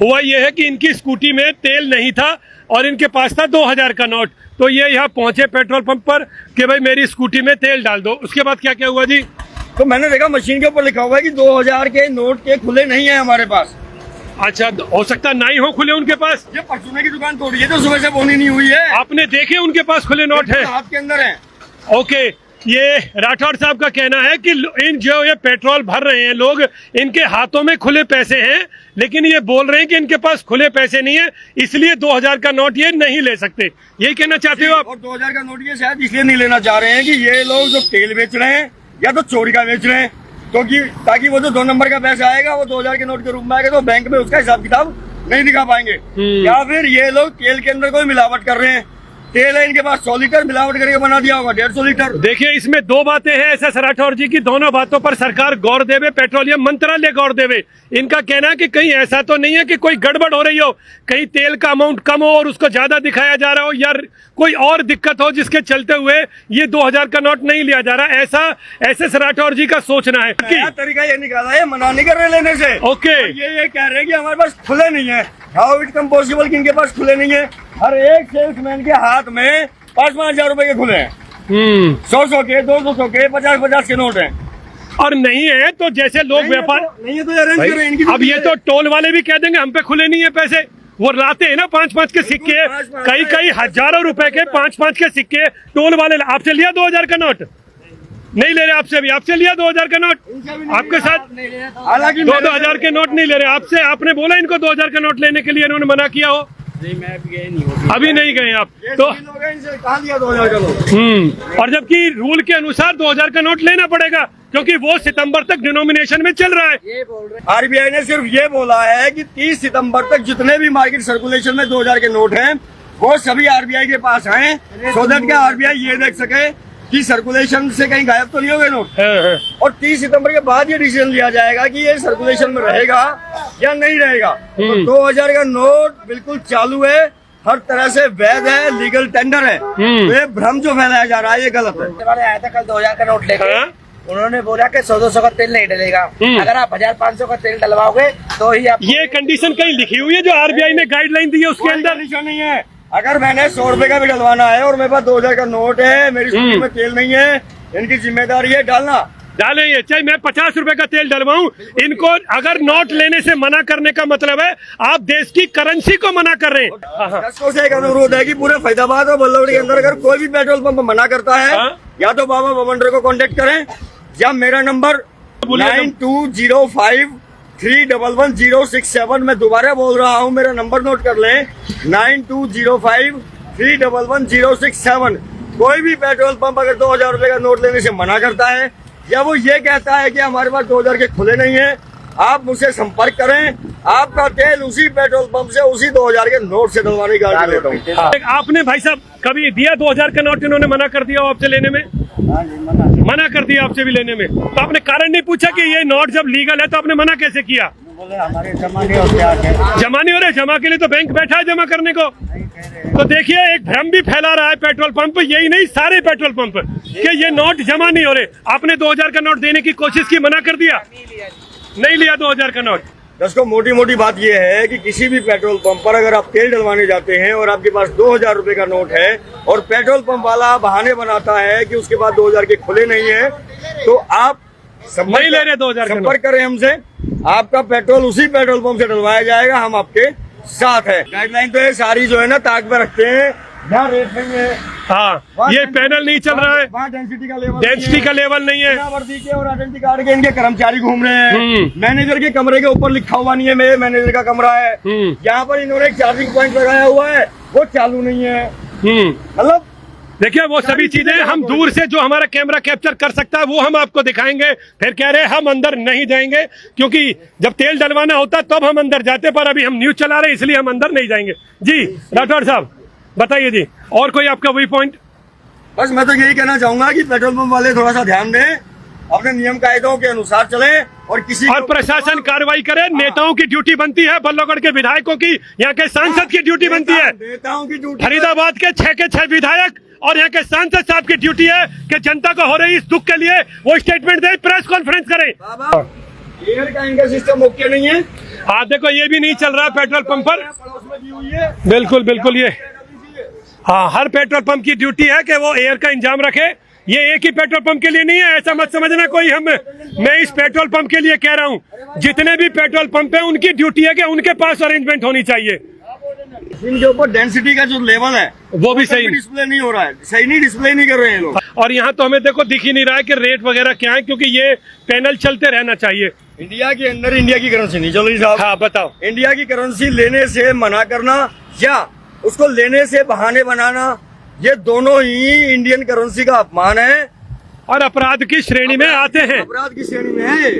हुआ ये है कि इनकी स्कूटी में तेल नहीं था और इनके पास था 2000 का नोट। तो ये यहाँ पहुंचे पेट्रोल पंप पर कि भाई मेरी स्कूटी में तेल डाल दो। उसके बाद क्या क्या हुआ जी? तो मैंने देखा मशीन के ऊपर लिखा हुआ है कि 2000 के नोट के खुले नहीं है हमारे पास। अच्छा, हो सकता नहीं हो खुले उनके पास। ये परचूने की दुकान तोड़ी है तो सुबह से बोनी नहीं हुई है। आपने देखे उनके पास खुले नोट है? हाथ के अंदर है। ओके, ये राठौड़ साहब का कहना है कि इन जो ये पेट्रोल भर रहे हैं लोग, इनके हाथों में खुले पैसे हैं, लेकिन ये बोल रहे हैं कि इनके पास खुले पैसे नहीं है, इसलिए 2000 का नोट ये नहीं ले सकते। यही कहना चाहते हो आप? और 2000 का नोट ये शायद इसलिए नहीं लेना चाह रहे हैं कि ये लोग जो तेल बेच रहे हैं या तो चोरी का बेच रहे हैं, क्योंकि ताकि वो जो 2 नंबर का पैसा आएगा वो 2000 के नोट के रूप में आएगा तो बैंक में उसका हिसाब किताब नहीं दिखा पाएंगे। या फिर ये लोग तेल के अंदर कोई मिलावट कर रहे हैं। तेल है इनके पास 100 लीटर, मिलावट करके बना दिया होगा 150 लीटर। देखिए, इसमें 2 बातें हैं एस एस राठौड़ जी की, दोनों बातों पर सरकार गौर देवे, पेट्रोलियम मंत्रालय गौर देवे। इनका कहना है कि कहीं ऐसा तो नहीं है कि कोई गड़बड़ हो रही हो, कहीं तेल का अमाउंट कम हो और उसको ज्यादा दिखाया जा रहा हो, या कोई और दिक्कत हो जिसके चलते हुए ये 2000 का नोट नहीं लिया जा रहा। ऐसा एस एस राठौड़ जी का सोचना है कि तरीका ये निकाला है मना नहीं कर रहे लेने से। ओके, ये कह रहे हैं कि हमारे पास खुले नहीं है। हाउ इट कम पॉसिबल कि इनके पास खुले नहीं है? हर एक सेल्समैन के हाथ में 5-5 हजार रुपए के खुले हैं। 100 के, 200 के, 50 के नोट हैं। और नहीं है तो जैसे लोग व्यापार नहीं है तो अरेंज करें इनकी। अब ये तो टोल वाले भी कह देंगे हम पे खुले नहीं है पैसे। वो लाते हैं ना 5-5 के सिक्के, कई हजारों रुपए के 5-5 के सिक्के टोल वाले। आपसे लिया 2000 का नोट? नहीं ले रहे आपसे भी? आपसे लिया 2000 का नोट? आपके साथ हालांकि 2000 के नोट नहीं ले रहे आपसे। आपने बोला इनको 2000 का नोट लेने के लिए, इन्होंने मना किया हो? अभी नहीं गए आप तो कहाँ लिया 2000 का नोट? और जबकि रूल के अनुसार 2000 का नोट लेना पड़ेगा क्योंकि वो सितंबर तक डिनोमिनेशन में चल रहा है। आरबीआई ने सिर्फ ये बोला है कि 30 सितंबर तक जितने भी मार्केट सर्कुलेशन में 2000 के नोट हैं वो सभी आरबीआई के पास हैं, सो दैट क्या आरबीआई ये देख सके कि सर्कुलेशन से कहीं गायब तो नहीं हो गए नोट। और 30 सितंबर के बाद ये डिसीजन लिया जाएगा कि ये सर्कुलेशन में रहेगा या नहीं रहेगा। तो 2000 का नोट बिल्कुल चालू है, हर तरह से वैध है, लीगल टेंडर है। तो ये भ्रम जो फैलाया जा रहा है ये गलत है। हमारे आया था कल 2000 का नोट लेके, उन्होंने बोला कि 100-200 का तेल नहीं डलेगा। अगर आप 1000-500 का तेल डलवाओगे तो ही आप। ये कंडीशन कहीं लिखी हुई है जो आरबीआई ने गाइडलाइन दी है उसके अंदर? कंडीशन नहीं है। अगर मैंने 100 रुपए का भी डलवाना है और मेरे पास 2000 का नोट है, मेरी स्कूटी में तेल नहीं है, इनकी जिम्मेदारी है डालना। डालेंगे, चाहे मैं 50 रुपए का तेल डलवाऊं। इनको अगर नोट लेने से मना करने का मतलब है आप देश की करेंसी को मना कर रहे हैं। दर्शकों से एक अनुरोध है कि पूरे फैजाबाद और बल्लभगढ़ के अंदर अगर कोई भी पेट्रोल पंप मना करता है या तो बाबा बवंडर को कांटेक्ट करें या मेरा नंबर 9205311067। मैं दोबारा बोल रहा हूँ, मेरा नंबर नोट कर लें 9205311067। कोई भी पेट्रोल पंप अगर 2000 रुपए का नोट लेने से मना करता है या वो ये कहता है कि हमारे पास 2000 के खुले नहीं है, आप मुझसे संपर्क करें। आपका तेल उसी पेट्रोल पंप से उसी 2000 के नोट से डलवाने की गारंटी लेता हूँ। आपने भाई साहब कभी दिया 2000 का नोट? इन्होंने मना कर दिया आपसे लेने में? मना कर दिया आपसे भी लेने में? तो आपने कारण नहीं पूछा कि ये नोट जब लीगल है तो आपने मना कैसे किया? बोले हमारे जमा नहीं होते। जमा नहीं हो रहे? जमा के लिए तो बैंक बैठा है जमा करने को। तो देखिए, एक भ्रम भी फैला रहा है पेट्रोल पंप, यही नहीं सारे पेट्रोल पंप, कि ये नोट जमा नहीं हो रहे। आपने 2000 का नोट देने की कोशिश की, मना कर दिया, नहीं लिया 2000 का नोट। दोस्तों, मोटी मोटी बात यह है कि किसी भी पेट्रोल पंप पर अगर आप तेल डलवाने जाते हैं और आपके पास 2000 रुपए का नोट है और पेट्रोल पंप वाला बहाने बनाता है कि उसके पास 2000 के खुले नहीं है, तो आप नहीं ले रहे 2000 संपर्क करें हमसे। आपका पेट्रोल उसी पेट्रोल पंप से डलवाया जाएगा, हम आपके साथ है। गाइडलाइन तो ये सारी जो है ना ताक पे रखते हैं, यहाँ रेट नहीं है। हाँ, ये पैनल नहीं चल रहा है, वहाँ डेंसिटी का लेवल नहीं है। वर्दी के और आइडेंटिटी कार्ड के इनके कर्मचारी घूम रहे हैं। मैनेजर के कमरे के ऊपर लिखा हुआ नहीं है मेरे मैनेजर का कमरा है। यहाँ पर इन्होंने एक चार्जिंग पॉइंट लगाया हुआ है, वो चालू नहीं है। मतलब देखिए, वो सभी चीजें हम दूर से जो हमारा कैमरा कैप्चर कर सकता है वो हम आपको दिखाएंगे। फिर कह रहे हैं हम अंदर नहीं जाएंगे, क्योंकि जब तेल डलवाना होता तब हम अंदर जाते, पर अभी हम न्यूज चला रहे हैं इसलिए हम अंदर नहीं जाएंगे। जी राठौड़ साहब बताइए जी, और कोई आपका वही पॉइंट? बस मैं तो यही कहना चाहूंगा कि पेट्रोल पंप वाले थोड़ा सा ध्यान दें, अपने नियम कायदों के अनुसार चले और किसी और प्रशासन कार्रवाई करे। नेताओं की ड्यूटी बनती है, बल्लभगढ़ के विधायकों की, यहाँ के सांसद की ड्यूटी बनती है। नेताओं की ड्यूटी, फरीदाबाद के 6 विधायक और यहाँ के सांसद साहब की ड्यूटी है कि जनता को हो रही इस दुख के लिए वो स्टेटमेंट दे, प्रेस कॉन्फ्रेंस करें। एयर का इनका सिस्टम ओके नहीं है। हाँ देखो ये भी नहीं चल रहा पेट्रोल पंप पर। पड़ोस में दी हुई है। बिल्कुल बिल्कुल ये हाँ हर पेट्रोल पंप की ड्यूटी है कि वो एयर का इंतजाम रखे। ये एक ही पेट्रोल पंप के लिए नहीं है, ऐसा मत समझना कोई हम। मैं इस पेट्रोल पंप के लिए कह रहा हूँ जितने भी पेट्रोल पंप है उनकी ड्यूटी है कि उनके पास अरेंजमेंट होनी चाहिए। इनके ऊपर डेंसिटी का जो लेवल है वो भी सही डिस्प्ले नहीं हो रहा है, सही नहीं डिस्प्ले नहीं कर रहे हैं लोग। और यहाँ तो हमें देखो दिख ही नहीं रहा है कि रेट वगैरह क्या है, क्योंकि ये पैनल चलते रहना चाहिए। इंडिया के अंदर इंडिया की करेंसी नहीं चल रही साहब। हाँ बताओ। इंडिया की करेंसी लेने से मना करना या उसको लेने से बहाने बनाना, ये दोनों ही इंडियन करेंसी का अपमान है और अपराध की श्रेणी में आते हैं। अपराध की श्रेणी में है।